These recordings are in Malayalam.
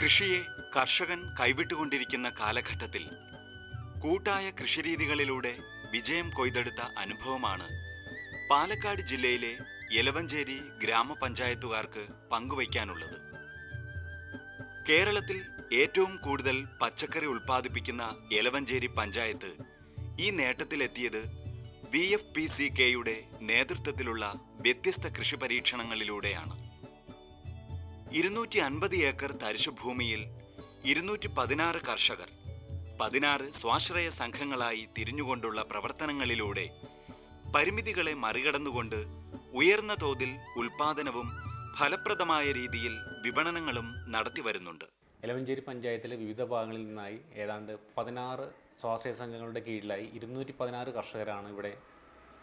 കൃഷിയെ കർഷകൻ കൈവിട്ടുകൊണ്ടിരിക്കുന്ന കാലഘട്ടത്തിൽ കൂട്ടായ കൃഷിരീതികളിലൂടെ വിജയം കൊയ്തെടുത്ത അനുഭവമാണ് പാലക്കാട് ജില്ലയിലെ യലവഞ്ചേരി ഗ്രാമപഞ്ചായത്തുകാർക്ക് പങ്കുവയ്ക്കാനുള്ളത്. കേരളത്തിൽ ഏറ്റവും കൂടുതൽ പച്ചക്കറി ഉൽപ്പാദിപ്പിക്കുന്ന യലവഞ്ചേരി പഞ്ചായത്ത് ഈ നേട്ടത്തിലെത്തിയത് VFPCKയുടെ നേതൃത്വത്തിലുള്ള വ്യത്യസ്ത കൃഷി പരീക്ഷണങ്ങളിലൂടെയാണ്. 250 ഏക്കർ തരിശുഭൂമിയിൽ 216 കർഷകർ 16 സ്വാശ്രയ സംഘങ്ങളായി തിരിഞ്ഞുകൊണ്ടുള്ള പ്രവർത്തനങ്ങളിലൂടെ പരിമിതികളെ മറികടന്നുകൊണ്ട് ഉയർന്ന തോതിൽ ഉൽപാദനവും ഫലപ്രദമായ രീതിയിൽ വിപണനങ്ങളും നടത്തിവരുന്നുണ്ട്. യലവഞ്ചേരി പഞ്ചായത്തിലെ വിവിധ ഭാഗങ്ങളിൽ നിന്നായി ഏതാണ്ട് 16 സ്വാശ്രയ സംഘങ്ങളുടെ കീഴിലായി 216 കർഷകരാണ് ഇവിടെ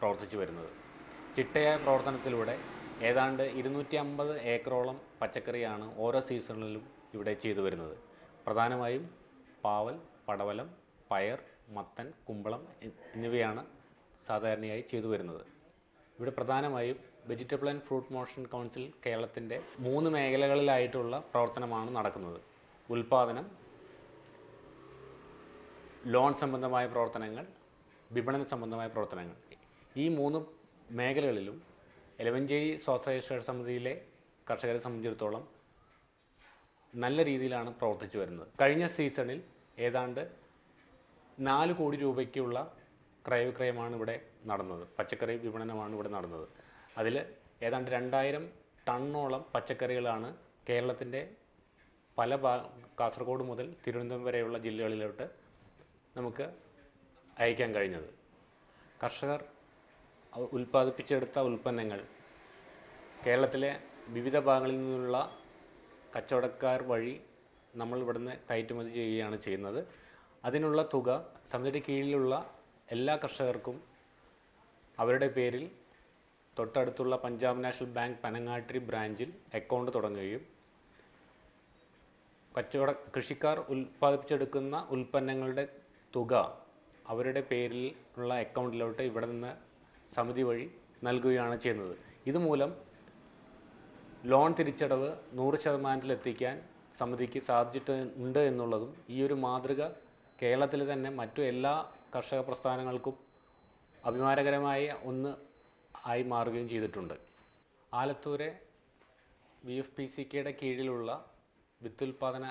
പ്രവർത്തിച്ചു വരുന്നത്. ചിട്ടയായ പ്രവർത്തനത്തിലൂടെ ഏതാണ്ട് 250 ഏക്കറോളം പച്ചക്കറിയാണ് ഓരോ സീസണിലും ഇവിടെ ചെയ്തു വരുന്നത്. പ്രധാനമായും പാവൽ, പടവലം, പയർ, മത്തൻ, കുമ്പളം എന്നിവയാണ് സാധാരണയായി ചെയ്തു വരുന്നത്. ഇവിടെ പ്രധാനമായും vegetable and fruit motion council കേരളത്തിൻ്റെ 3 മേഖലകളിലായിട്ടുള്ള പ്രവർത്തനമാണ് നടക്കുന്നത്. ഉൽപാദനം, ലോൺ സംബന്ധമായ പ്രവർത്തനങ്ങൾ, വിപണന സംബന്ധമായ പ്രവർത്തനങ്ങൾ. ഈ 3 മേഖലകളിലും യലവഞ്ചേരി സ്വാശ്രയ സമിതിയിലെ കർഷകരെ സംബന്ധിച്ചിടത്തോളം നല്ല രീതിയിലാണ് പ്രവർത്തിച്ചു വരുന്നത്. കഴിഞ്ഞ സീസണിൽ ഏതാണ്ട് 4 കോടി രൂപയ്ക്കുള്ള ക്രയവിക്രയമാണ് ഇവിടെ നടന്നത്. പച്ചക്കറി വിപണനമാണ് ഇവിടെ നടന്നത്. അതിൽ ഏതാണ്ട് 2000 ടണ്ണോളം പച്ചക്കറികളാണ് കേരളത്തിൻ്റെ പല കാസർഗോഡ് മുതൽ തിരുവനന്തപുരം വരെയുള്ള ജില്ലകളിലോട്ട് നമുക്ക് അയക്കാൻ കഴിഞ്ഞത്. കർഷകർ ഉൽപ്പാദിപ്പിച്ചെടുത്ത ഉൽപ്പന്നങ്ങൾ കേരളത്തിലെ വിവിധ ഭാഗങ്ങളിൽ നിന്നുള്ള കച്ചവടക്കാർ വഴി നമ്മൾ ഇവിടുന്ന് കയറ്റുമതി ചെയ്യുകയാണ് ചെയ്യുന്നത്. അതിനുള്ള തുക സമിതിയുടെ കീഴിലുള്ള എല്ലാ കർഷകർക്കും അവരുടെ പേരിൽ തൊട്ടടുത്തുള്ള പഞ്ചാബ് നാഷണൽ ബാങ്ക് പനങ്ങാട്ടിരി ബ്രാഞ്ചിൽ അക്കൗണ്ട് തുടങ്ങുകയും കൃഷിക്കാർ ഉൽപ്പാദിപ്പിച്ചെടുക്കുന്ന ഉൽപ്പന്നങ്ങളുടെ തുക അവരുടെ പേരിൽ ഉള്ള അക്കൗണ്ടിലോട്ട് ഇവിടെ നിന്ന് സമിതി വഴി നൽകുകയാണ് ചെയ്യുന്നത്. ഇതുമൂലം ലോൺ തിരിച്ചടവ് 100% സമിതിക്ക് സാധിച്ചിട്ടുണ്ട് എന്നുള്ളതും ഈ ഒരു മാതൃക കേരളത്തിൽ തന്നെ മറ്റു എല്ലാ കർഷക പ്രസ്ഥാനങ്ങൾക്കും അഭിമാനകരമായ ഒന്ന് ആയി മാറുകയും ചെയ്തിട്ടുണ്ട്. ആലത്തൂരെ VFPCKയുടെ കീഴിലുള്ള വിത്തുൽപാദന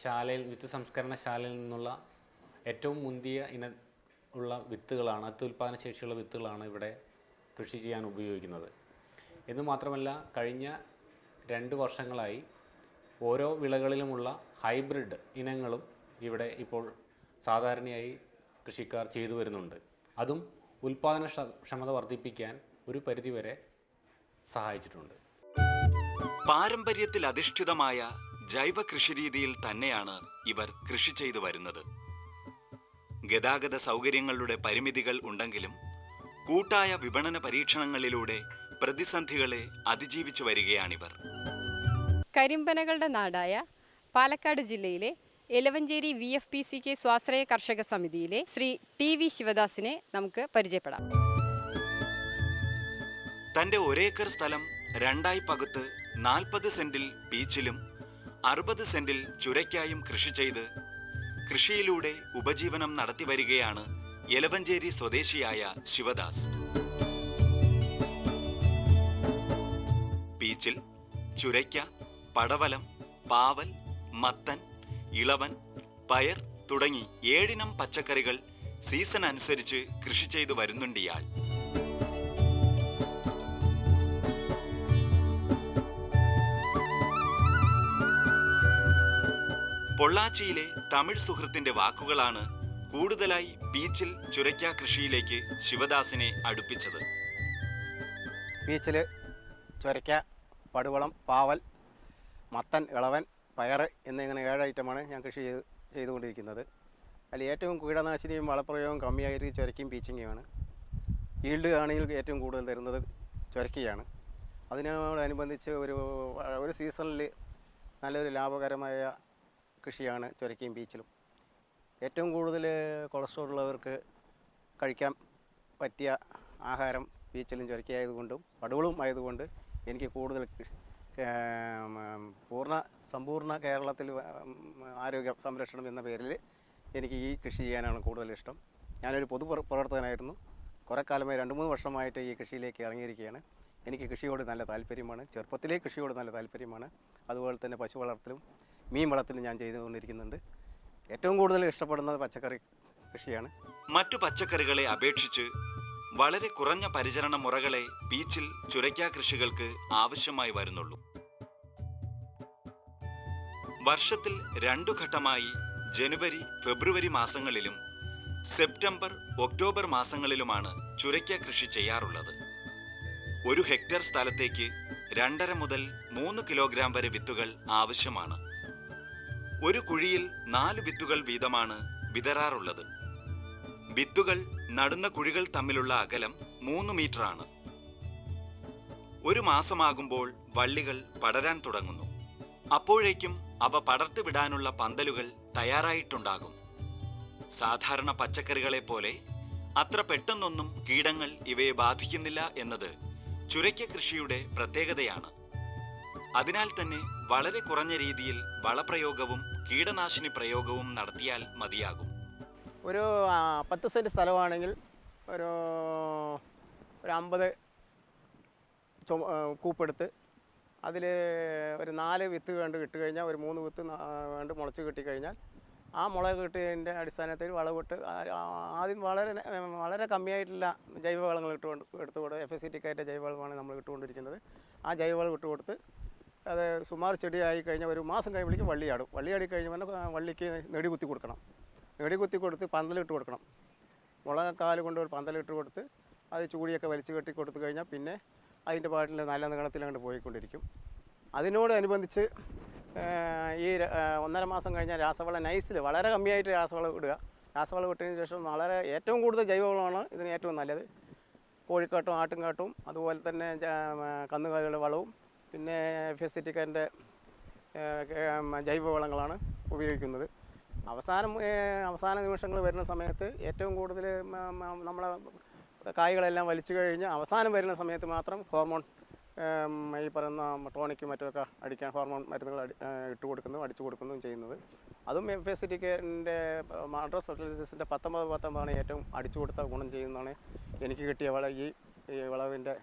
ശാലയിൽ, വിത്ത് സംസ്കരണ ശാലയിൽ നിന്നുള്ള ഏറ്റവും മുന്തിയ ഉള്ള വിത്തുകളാണ്, അത്യുൽപാദന ശേഷിയുള്ള വിത്തുകളാണ് ഇവിടെ കൃഷി ചെയ്യാൻ ഉപയോഗിക്കുന്നത്. എന്ന് മാത്രമല്ല, കഴിഞ്ഞ 2 വർഷങ്ങളായി ഓരോ വിളകളിലുമുള്ള ഹൈബ്രിഡ് ഇനങ്ങളും ഇവിടെ ഇപ്പോൾ സാധാരണയായി കൃഷിക്കാർ ചെയ്തു വരുന്നുണ്ട്. അതും ഉൽപാദന ക്ഷമത വർദ്ധിപ്പിക്കാൻ ഒരു പരിധിവരെ സഹായിച്ചിട്ടുണ്ട്. പാരമ്പര്യത്തിൽ അധിഷ്ഠിതമായ ജൈവ കൃഷിരീതിയിൽ തന്നെയാണ് ഇവർ കൃഷി ചെയ്തു വരുന്നത്. ഗതാഗത സൗകര്യങ്ങളുടെ പരിമിതികൾ ഉണ്ടെങ്കിലും കൂട്ടായ വിപണന പരീക്ഷണങ്ങളിലൂടെ പ്രതിസന്ധികളെ അതിജീവിച്ചു വരികയാണിവർ. കരിമ്പനകളുടെ നാടായ പാലക്കാട് ജില്ലയിലെ യലവഞ്ചേരി VFPCK സ്വാശ്രയ കർഷക സമിതിയിലെ ശ്രീ TV ശിവദാസിനെ നമുക്ക് പരിചയപ്പെടാം. തന്റെ ഒരേക്കർ സ്ഥലം 2 പകുത്ത് 40 സെന്റിൽ പീച്ചിലും 60 സെന്റിൽ ചുരയ്ക്കായും കൃഷി ചെയ്ത് കൃഷിയിലൂടെ ഉപജീവനം നടത്തിവരികയാണ് യലവഞ്ചേരി സ്വദേശിയായ ശിവദാസ്. പീച്ചിൽ, ചുരയ്ക്ക, പടവലം, പാവൽ, മത്തൻ, ഇളവൻ, പയർ തുടങ്ങി 7 ഇനം പച്ചക്കറികൾ സീസൺ അനുസരിച്ച് കൃഷി ചെയ്തു വരുന്നുണ്ട് ഇയാൾ. പൊള്ളാച്ചിയിലെ തമിഴ് സുഹൃത്തിന്റെ വാക്കുകളാണ് കൂടുതലായി പീച്ചിൽ ചുരയ്ക്ക കൃഷിയിലേക്ക് ശിവദാസിനെ അടുപ്പിച്ചത്. പീച്ചിൽ, ചുരയ്ക്ക, പടുവളം, പാവൽ, മത്തൻ, ഇളവൻ, പയർ എന്നിങ്ങനെ 7 ഐറ്റമാണ് ഞാൻ കൃഷി ചെയ്തുകൊണ്ടിരിക്കുന്നത്. അതിൽ ഏറ്റവും കീടനാശിനിയും വളപ്രയോഗവും കമ്മിയായത് ചുരക്കയും പീച്ചിങ്ങയുമാണ്. ഈൽഡ് ആണെങ്കിൽ ഏറ്റവും കൂടുതൽ തരുന്നത് ചുരക്കയാണ്. അതിനോടനുബന്ധിച്ച് ഒരു സീസണിൽ നല്ലൊരു ലാഭകരമായ കൃഷിയാണ് ചുരക്കയും പീച്ചിലും. ഏറ്റവും കൂടുതൽ കൊളസ്ട്രോൾ ഉള്ളവർക്ക് കഴിക്കാൻ പറ്റിയ ആഹാരം പീച്ചിലും ചുരക്കയായതുകൊണ്ടും പടുവളും ആയതുകൊണ്ട് എനിക്ക് കൂടുതൽ പൂർണ്ണ സമ്പൂർണ്ണ കേരളത്തിൽ ആരോഗ്യ സംരക്ഷണം എന്ന പേരിൽ എനിക്ക് ഈ കൃഷി ചെയ്യാനാണ് കൂടുതൽ ഇഷ്ടം. ഞാനൊരു പൊതുപ്രവർത്തകനായിരുന്നു. കുറേ കാലമായി 2-3 വർഷമായിട്ട് ഈ കൃഷിയിലേക്ക് ഇറങ്ങിയിരിക്കുകയാണ്. എനിക്ക് കൃഷിയോട് നല്ല താല്പര്യമാണ്. ചെറുപ്പത്തിലേ കൃഷിയോട് നല്ല താല്പര്യമാണ്. അതുപോലെ തന്നെ പശു വളർത്തലും മീൻ വളർത്തലും ഞാൻ ചെയ്തുകൊണ്ടിരിക്കുന്നുണ്ട്. ഏറ്റവും കൂടുതൽ ഇഷ്ടപ്പെടുന്നത് പച്ചക്കറി കൃഷിയാണ്. മറ്റു പച്ചക്കറികളെ അപേക്ഷിച്ച് വളരെ കുറഞ്ഞ പരിചരണ മുറകളെ പീച്ചിൽ ചുരയ്ക്ക കൃഷികൾക്ക് ആവശ്യമായി വരുന്നുള്ളൂ. വർഷത്തിൽ 2 ഘട്ടമായി ജനുവരി, ഫെബ്രുവരി മാസങ്ങളിലും സെപ്റ്റംബർ, ഒക്ടോബർ മാസങ്ങളിലുമാണ് ചുരയ്ക്ക കൃഷി ചെയ്യാറുള്ളത്. 1 ഹെക്ടർ സ്ഥലത്തേക്ക് 2.5 മുതൽ 3 കിലോഗ്രാം വരെ വിത്തുകൾ ആവശ്യമാണ്. ഒരു കുഴിയിൽ 4 വിത്തുകൾ വീതമാണ് വിതറാറുള്ളത്. വിത്തുകൾ നടുന്ന കുഴികൾ തമ്മിലുള്ള അകലം 3 മീറ്ററാണ്. 1 മാസമാകുമ്പോൾ വള്ളികൾ പടരാൻ തുടങ്ങുന്നു. അപ്പോഴേക്കും അവ പടർത്തി വിടാനുള്ള പന്തലുകൾ തയ്യാറായിട്ടുണ്ടാകും. സാധാരണ പച്ചക്കറികളെ പോലെ അത്ര പെട്ടെന്നൊന്നും കീടങ്ങൾ ഇവയെ ബാധിക്കുന്നില്ല എന്നത് ചുരയ്ക്ക കൃഷിയുടെ പ്രത്യേകതയാണ്. അതിനാൽ തന്നെ വളരെ കുറഞ്ഞ രീതിയിൽ വളപ്രയോഗവും കീടനാശിനി പ്രയോഗവും നടത്തിയാൽ മതിയാകും. ഒരു 10 സെൻറ്റ് സ്ഥലമാണെങ്കിൽ ഒരു 50 കൂപ്പെടുത്ത് അതിൽ ഒരു 4 വിത്ത് കണ്ട് ഇട്ട് കഴിഞ്ഞാൽ ഒരു 3 വിത്ത് കണ്ട് മുളച്ച് കിട്ടിക്കഴിഞ്ഞാൽ ആ മുളക് കിട്ടിയതിൻ്റെ അടിസ്ഥാനത്തിൽ വളമിട്ട് ആദ്യം വളരെ കമ്മിയായിട്ടുള്ള ജൈവവളങ്ങൾ എടുത്തുകൊണ്ട് FSCTക്കായിട്ട് ജൈവവളമാണ് നമ്മൾ ഇട്ടുകൊണ്ടിരിക്കുന്നത്. ആ ജൈവവളം ഇട്ട് കൊടുത്ത് അത് സുമാർ ചെടിയായി കഴിഞ്ഞാൽ ഒരു മാസം കഴിയുമ്പോഴേക്കും വള്ളിയാടും. വള്ളിയാടി കഴിഞ്ഞാൽ വള്ളിക്ക് നെടി കുത്തി കൊടുക്കണം. നെടി കുത്തി കൊടുത്ത് പന്തലിട്ട് കൊടുക്കണം. മുളകാല് കൊണ്ട് ഒരു പന്തലിട്ട് കൊടുത്ത് അത് ചൂടിയൊക്കെ വലിച്ചു കെട്ടി കൊടുത്തു കഴിഞ്ഞാൽ പിന്നെ അതിൻ്റെ പാട്ടിൽ നല്ല നീളത്തിലങ്ങോട്ട് പോയിക്കൊണ്ടിരിക്കും. അതിനോടനുബന്ധിച്ച് ഈ 1.5 മാസം കഴിഞ്ഞാൽ രാസവളം നൈസിൽ വളരെ കമ്മിയായിട്ട് രാസവളം ഇടുക. രാസവളം ഇട്ടതിന് ശേഷം ഏറ്റവും കൂടുതൽ ജൈവവളമാണ് ഇതിന് ഏറ്റവും നല്ലത്. കോഴിക്കാട്ടും ആട്ടുംകാട്ടും അതുപോലെ തന്നെ കന്നുകാലികളുടെ വളവും പിന്നെ FSCTക്കാരൻ്റെ ജൈവവളങ്ങളാണ് ഉപയോഗിക്കുന്നത്. അവസാന നിമിഷങ്ങൾ വരുന്ന സമയത്ത് ഏറ്റവും കൂടുതൽ നമ്മളെ കായ്കളെല്ലാം വലിച്ചു കഴിഞ്ഞ് അവസാനം വരുന്ന സമയത്ത് മാത്രം ഹോർമോൺ ഈ പറയുന്ന ടോണിക്കും മറ്റുമൊക്കെ അടിക്കാൻ ഹോർമോൺ മരുന്നുകൾ ഇട്ട് കൊടുക്കുന്നതും അടിച്ചു കൊടുക്കുന്നതും ചെയ്യുന്നത്. അതും FSCTക്കാരൻ്റെ മദ്രാസ് ഫെർട്ടിലൈസേഴ്സിൻ്റെ 19 ഏറ്റവും അടിച്ചു കൊടുത്ത ഗുണം ചെയ്യുന്നതാണ് എനിക്ക് കിട്ടിയ ഈ വിളവിൻ്റെ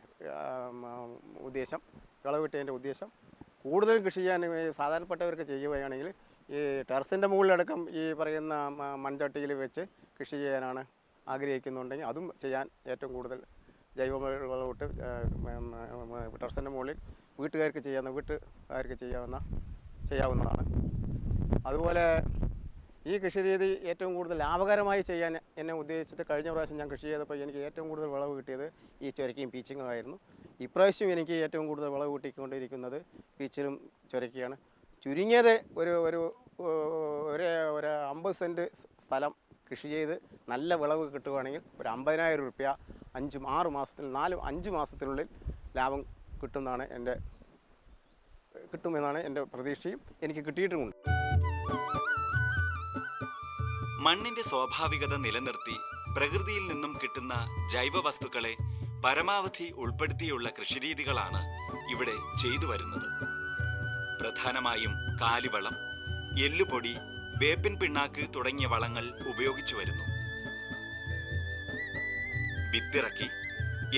ഉദ്ദേശം. വിളവ് കിട്ടിയതിൻ്റെ ഉദ്ദേശം കൂടുതൽ കൃഷി ചെയ്യാൻ സാധാരണപ്പെട്ടവർക്ക് ചെയ്യുകയാണെങ്കിൽ ഈ ടെറസിൻ്റെ മുകളിലടക്കം ഈ പറയുന്ന മൺചട്ടിയിൽ വെച്ച് കൃഷി ചെയ്യാനാണ് ആഗ്രഹിക്കുന്നുണ്ടെങ്കിൽ അതും ചെയ്യാൻ ഏറ്റവും കൂടുതൽ ജൈവവളമിട്ട് ടെറസിൻ്റെ മുകളിൽ വീട്ടുകാർക്ക് ചെയ്യാവുന്നതാണ്. അതുപോലെ ഈ കൃഷി രീതി ഏറ്റവും കൂടുതൽ ലാഭകരമായി ചെയ്യാൻ എന്നെ ഉദ്ദേശിച്ചത് കഴിഞ്ഞ പ്രാവശ്യം ഞാൻ കൃഷി ചെയ്തപ്പോൾ എനിക്ക് ഏറ്റവും കൂടുതൽ വിളവ് കിട്ടിയത് ഈ ചുരക്കയും പീച്ചിങ്ങും ആയിരുന്നു. ഇപ്രാവശ്യം എനിക്ക് ഏറ്റവും കൂടുതൽ വിളവ് കിട്ടിക്കൊണ്ടിരിക്കുന്നത് പീച്ചിലും ചുരക്കയാണ്. ചുരുങ്ങിയത് ഒരു 50 സെൻറ്റ് സ്ഥലം കൃഷി ചെയ്ത് നല്ല വിളവ് കിട്ടുകയാണെങ്കിൽ ഒരു 50,000 രൂപ 5 മാസത്തിനുള്ളിൽ ലാഭം കിട്ടുമെന്നാണ് എൻ്റെ പ്രതീക്ഷയും എനിക്ക് കിട്ടിയിട്ടുമുണ്ട്. മണ്ണിന്റെ സ്വാഭാവികത നിലനിർത്തി പ്രകൃതിയിൽ നിന്നും കിട്ടുന്ന ജൈവ വസ്തുക്കളെ പരമാവധി ഉൾപ്പെടുത്തിയുള്ള കൃഷിരീതികളാണ് ഇവിടെ ചെയ്തു വരുന്നത്. പ്രധാനമായും കാലിവളം, എല്ലുപൊടി, വേപ്പിൻ പിണ്ണാക്ക് തുടങ്ങിയ വളങ്ങൾ ഉപയോഗിച്ചു വരുന്നു. വിത്തിറക്കി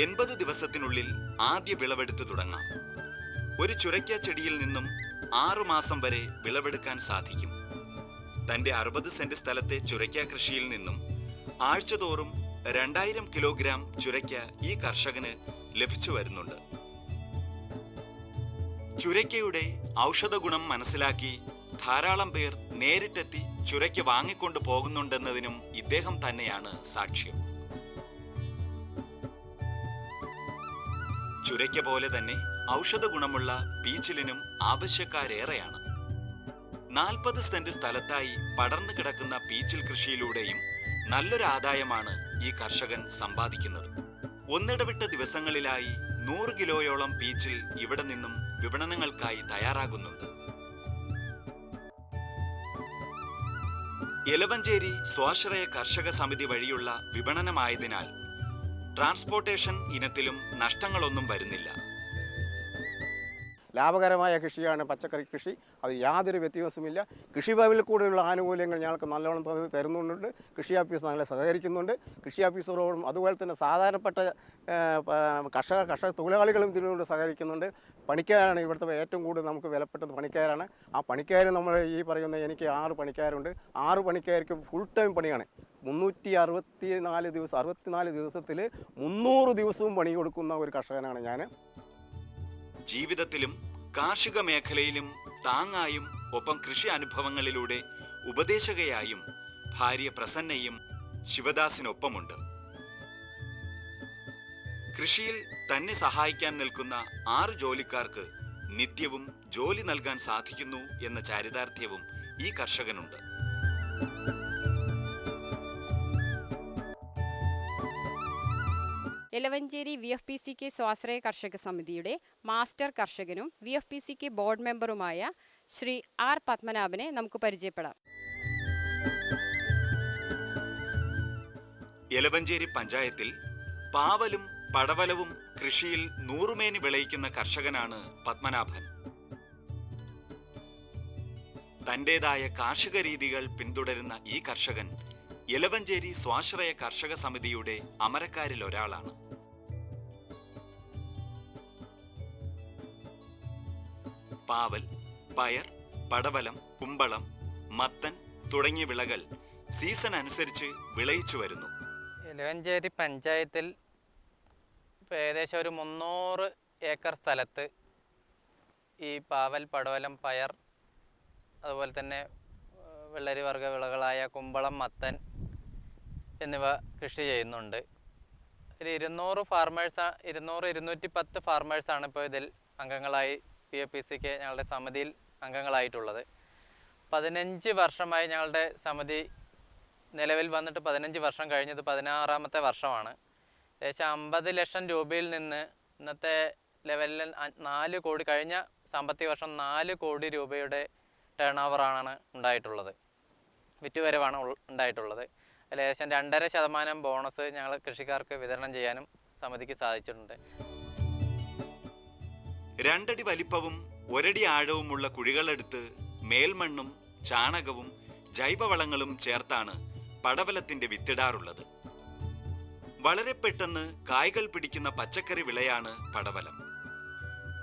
80 ദിവസത്തിനുള്ളിൽ ആദ്യ വിളവെടുത്ത് തുടങ്ങാം. ഒരു ചുരയ്ക്ക ചെടിയിൽ നിന്നും 6 മാസം വരെ വിളവെടുക്കാൻ സാധിക്കും. തന്റെ 60 സെന്റ് സ്ഥലത്തെ ചുരയ്ക്ക കൃഷിയിൽ നിന്നും ആഴ്ചതോറും 2000 കിലോഗ്രാം ചുരയ്ക്ക ഈ കർഷകന് ലഭിച്ചു വരുന്നുണ്ട്. ചുരയ്ക്കയുടെ ഔഷധ ഗുണം മനസ്സിലാക്കി ധാരാളം പേർ നേരിട്ടെത്തി ചുരയ്ക്ക വാങ്ങിക്കൊണ്ടു പോകുന്നുണ്ടെന്നതിനും ഇദ്ദേഹം തന്നെയാണ് സാക്ഷ്യം. ചുരയ്ക്ക പോലെ തന്നെ ഔഷധ ഗുണമുള്ള പീച്ചിലിനും ആവശ്യക്കാരേറെയാണ്. 40 സെന്റ് സ്ഥലത്തായി പടർന്നു കിടക്കുന്ന പീച്ചിൽ കൃഷിയിലൂടെയും നല്ലൊരു ആദായമാണ് ഈ കർഷകൻ സമ്പാദിക്കുന്നത്. ഒന്നിടവിട്ട ദിവസങ്ങളിലായി 100 കിലോയോളം പീച്ചിൽ ഇവിടെ നിന്നും വിപണനങ്ങൾക്കായി തയ്യാറാകുന്നുണ്ട്. എലവഞ്ചേരി സ്വാശ്രയ കർഷക സമിതി വഴിയുള്ള വിപണനമായതിനാൽ ട്രാൻസ്പോർട്ടേഷൻ ഇനത്തിലും നഷ്ടങ്ങളൊന്നും വരുന്നില്ല. ലാഭകരമായ കൃഷിയാണ് പച്ചക്കറി കൃഷി. അത് യാതൊരു വ്യത്യാസവുമില്ല. കൃഷി ഭവനിൽ കൂടെയുള്ള ആനുകൂല്യങ്ങൾ ഞങ്ങൾക്ക് നല്ലോണം തരുന്നുണ്ട്. കൃഷി ഓഫീസ് ഞങ്ങളെ സഹകരിക്കുന്നുണ്ട്. കൃഷി ഓഫീസറോടും അതുപോലെ തന്നെ സാധാരണപ്പെട്ട കർഷക തൊഴിലാളികളും ഇതിനോട് സഹകരിക്കുന്നുണ്ട്. പണിക്കാരാണ് ഇവിടുത്തെ ഏറ്റവും കൂടുതൽ നമുക്ക് വിലപ്പെട്ടത് പണിക്കാരാണ്. ആ പണിക്കാർ നമ്മൾ ഈ പറയുന്ന എനിക്ക് 6 പണിക്കാരുണ്ട്. 6 പണിക്കാർക്ക് ഫുൾ ടൈം പണിയാണ്. 364 ദിവസത്തിൽ 300 ദിവസവും പണി കൊടുക്കുന്ന ഒരു കർഷകനാണ് ഞാൻ. ജീവിതത്തിലും കാർഷിക മേഖലയിലും താങ്ങായും ഒപ്പം കൃഷി അനുഭവങ്ങളിലൂടെ ഉപദേശകയായും ഭാര്യ പ്രസന്നയും ശിവദാസിനൊപ്പമുണ്ട്. കൃഷിയിൽ തന്നെ സഹായിക്കാൻ നിൽക്കുന്ന 6 ജോലിക്കാർക്ക് നിത്യവും ജോലി നൽകാൻ സാധിക്കുന്നു എന്ന ചാരിതാർത്ഥ്യവും ഈ കർഷകനുണ്ട്. എലവഞ്ചേരി VFPCK സ്വാശ്രയ കർഷക സമിതിയുടെ മാസ്റ്റർ കർഷകനും VFPCK ബോർഡ് മെമ്പറുമായ ശ്രീ ആർ പത്മനാഭനെ നമുക്ക് പരിചയപ്പെടാം. എലവഞ്ചേരി പഞ്ചായത്തിൽ പാവലും പടവലവും കൃഷിയിൽ നൂറുമേനി വിളയിക്കുന്ന കർഷകനാണ് പത്മനാഭൻ. തന്റേതായ കാർഷിക രീതികൾ പിന്തുടരുന്ന ഈ കർഷകൻ എലവഞ്ചേരി സ്വാശ്രയ കർഷക സമിതിയുടെ അമരക്കാരിൽ ഒരാളാണ്. പാവൽ, പയർ, പടവലം, കുമ്പളം, മത്തൻ തുടങ്ങിയ വിളകൾ സീസൺ അനുസരിച്ച് വിളയിച്ചു വരുന്നു. എലവഞ്ചേരി പഞ്ചായത്തിൽ ഏകദേശം ഒരു 300 ഏക്കർ സ്ഥലത്ത് ഈ പാവൽ, പടവലം, പയർ, അതുപോലെ തന്നെ വെള്ളരി വർഗ്ഗ വിളകളായ കുമ്പളം, മത്തൻ എന്നിവ കൃഷി ചെയ്യുന്നുണ്ട്. ഇതിൽ 210 ഫാർമേഴ്സാണ് ഇപ്പോൾ ഇതിൽ അംഗങ്ങളായി VFPCK ഞങ്ങളുടെ സമിതിയിൽ അംഗങ്ങളായിട്ടുള്ളത്. 15 വർഷമായി ഞങ്ങളുടെ സമിതി നിലവിൽ വന്നിട്ട് 15 വർഷം കഴിഞ്ഞത് 16ാമത്തെ വർഷമാണ്. ഏകദേശം 50 ലക്ഷം രൂപയിൽ നിന്ന് ഇന്നത്തെ ലെവലിൽ 4 കോടി, കഴിഞ്ഞ സാമ്പത്തിക വർഷം 4 കോടി രൂപയുടെ ടേൺ ഓവറാണ് ഉണ്ടായിട്ടുള്ളത്. വിറ്റുവരവാണ് ഉണ്ടായിട്ടുള്ളത്. അതിൽ ഏകദേശം 2.5% ബോണസ് ഞങ്ങൾ കൃഷിക്കാർക്ക് വിതരണം ചെയ്യാനും സമിതിക്ക് സാധിച്ചിട്ടുണ്ട്. 2 അടി വലിപ്പവും 1 അടി ആഴവുമുള്ള കുഴികളെടുത്ത് മേൽമണ്ണും ചാണകവും ജൈവവളങ്ങളും ചേർത്താണ് പടവലത്തിന്റെ വിത്തിടാറുള്ളത്. വളരെ പെട്ടെന്ന് കായ്കൾ പിടിക്കുന്ന പച്ചക്കറി വിളയാണ് പടവലം.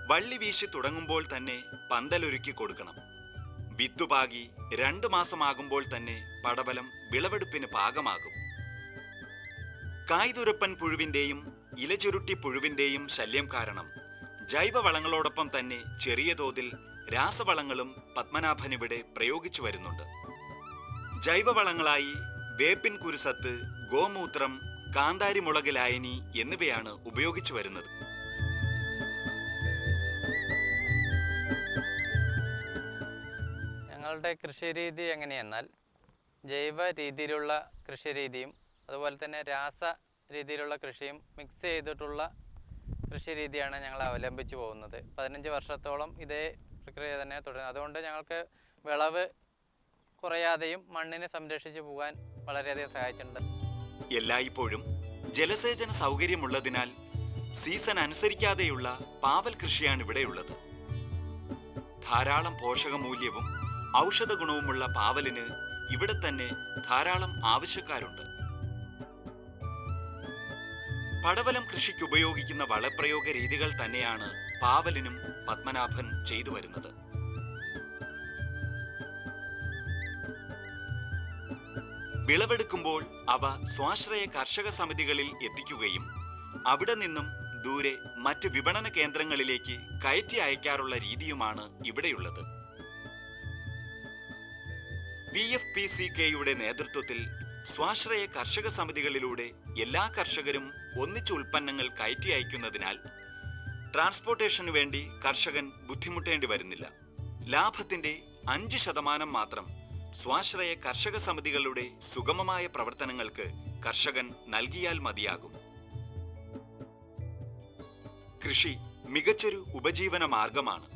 വള്ളി വീശി തുടങ്ങുമ്പോൾ തന്നെ പന്തലൊരുക്കി കൊടുക്കണം. വിത്തുപാകി 2 മാസമാകുമ്പോൾ തന്നെ പടവലം വിളവെടുപ്പിന് പാകമാകും. കായ്തുരപ്പൻ പുഴുവിന്റെയും ഇലചുരുട്ടി പുഴുവിന്റെയും ശല്യം കാരണം ജൈവവളങ്ങളോടൊപ്പം തന്നെ ചെറിയ തോതിൽ രാസവളങ്ങളും പത്മനാഭൻ ഇവിടെ പ്രയോഗിച്ചു വരുന്നുണ്ട്. ജൈവവളങ്ങളായി വേപ്പിൻ കുരുസത്ത്, ഗോമൂത്രം, കാന്താരി മുളക് ലായനി എന്നിവയാണ് ഉപയോഗിച്ചു വരുന്നത്. ഞങ്ങളുടെ കൃഷിരീതി എങ്ങനെയെന്നാൽ ജൈവ രീതിയിലുള്ള കൃഷിരീതിയും അതുപോലെ തന്നെ രാസ രീതിയിലുള്ള കൃഷിയും മിക്സ് ചെയ്തിട്ടുള്ള കൃഷി രീതിയാണ് ഞങ്ങൾ അവലംബിച്ചു പോകുന്നത്. 15 വർഷത്തോളം ഇതേ പ്രക്രിയ തന്നെ തുടരുന്നത്. അതുകൊണ്ട് ഞങ്ങൾക്ക് വിളവ് കുറയാതെയും മണ്ണിനെ സംരക്ഷിച്ചു പോകാൻ വളരെയധികം സഹായിച്ചിട്ടുണ്ട്. എല്ലായ്പ്പോഴും ജലസേചന സൗകര്യമുള്ളതിനാൽ സീസൺ അനുസരിക്കാതെയുള്ള പാവൽ കൃഷിയാണ് ഇവിടെയുള്ളത്. ധാരാളം പോഷകമൂല്യവും ഔഷധ ഗുണവുമുള്ള പാവലിന് ഇവിടെ തന്നെ ധാരാളം ആവശ്യക്കാരുണ്ട്. പടവലം കൃഷിക്ക് ഉപയോഗിക്കുന്ന വളപ്രയോഗ രീതികൾ തന്നെയാണ് പാവലിനും പത്മനാഭൻ ചെയ്തു വരുന്നത്. വിളവെടുക്കുമ്പോൾ അവ സ്വാശ്രയ കർഷക സമിതികളിൽ എത്തിക്കുകയും അവിടെ നിന്നും ദൂരെ മറ്റ് വിപണന കേന്ദ്രങ്ങളിലേക്ക് കയറ്റി അയക്കാറുള്ള രീതിയുമാണ് ഇവിടെയുള്ളത്. VFPCKയുടെ നേതൃത്വത്തിൽ സ്വാശ്രയ കർഷക സമിതികളിലൂടെ എല്ലാ കർഷകരും ഒന്നിച്ച് ഉൽപ്പന്നങ്ങൾ കയറ്റി അയക്കുന്നതിനാൽ ട്രാൻസ്പോർട്ടേഷനു വേണ്ടി കർഷകൻ ബുദ്ധിമുട്ടേണ്ടി വരുന്നില്ല. ലാഭത്തിന്റെ 5% മാത്രം സ്വാശ്രയ കർഷക സമിതികളുടെ സുഗമമായ പ്രവർത്തനങ്ങൾക്ക് കർഷകൻ നൽകിയാൽ മതിയാകും. കൃഷി മികച്ചൊരു ഉപജീവന മാർഗമാണ്.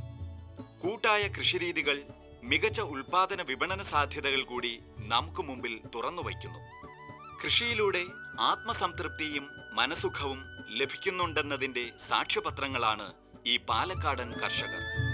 കൂട്ടായ കൃഷിരീതികൾ മികച്ച ഉൽപാദന വിപണന സാധ്യതകൾ കൂടി നമുക്ക് മുമ്പിൽ തുറന്നുവയ്ക്കുന്നു. കൃഷിയിലൂടെ ആത്മസംതൃപ്തിയും മനസുഖവും ലഭിക്കുന്നുണ്ടെന്നതിൻ്റെ സാക്ഷ്യപത്രങ്ങളാണ് ഈ പാലക്കാടൻ കർഷകർ.